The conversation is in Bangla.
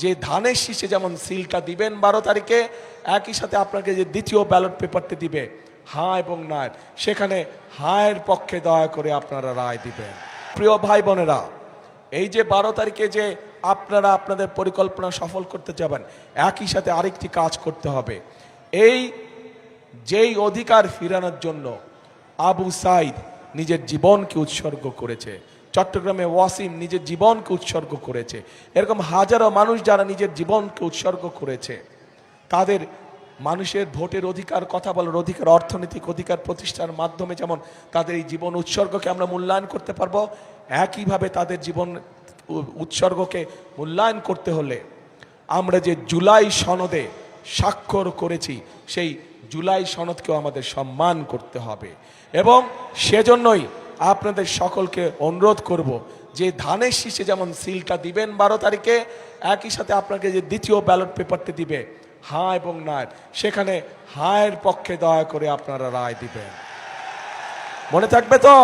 যে ধানের শীষে যেমন সিলটা দিবেন 12 তারিখে, একই সাথে আপনাকে যে দ্বিতীয় ব্যালট পেপারটি দিবে হ্যাঁ এবং না, সেখানে হায়ের পক্ষে দয়া করে আপনারা রায় দিবেন। প্রিয় ভাই বোনেরা, এই যে 12 তারিখে যে আপনারা আপনাদের পরিকল্পনা সফল করতে যাবেন, একই সাথে আরেকটি কাজ করতে হবে। এই যেই অধিকার ফিরানোর জন্য আবু সাইদ নিজের জীবনকে উৎসর্গ করেছে, চট্টগ্রামে ওয়াসিম নিজের জীবনকে উৎসর্গ করেছে, এরকম হাজারো মানুষ যারা নিজের জীবনকে উৎসর্গ করেছে, তাদের মানুষের ভোটের অধিকার, কথা বলার অধিকার, অর্থনৈতিক অধিকার প্রতিষ্ঠার মাধ্যমে যেমন তাদের এই জীবন উৎসর্গকে আমরা মূল্যায়ন করতে পারবো, একইভাবে তাদের জীবন উৎসর্গকে মূল্যায়ন করতে হলে আমরা যে জুলাই সনদে স্বাক্ষর করেছি, সেই জুলাই সনদকেও আমাদের সম্মান করতে হবে। এবং সেজন্যই আপনাদের সকলকে অনুরোধ করব যে ধানের শীষে যেমন সিলটা দিবেন 12 তারিখে, একই সাথে আপনাকে যে দ্বিতীয় ব্যালট পেপারটি দিবে হ্যাঁ এবং না, সেখানে হায়ের পক্ষে দয়া করে আপনারা রায় দিবেন। মনে থাকবে তো?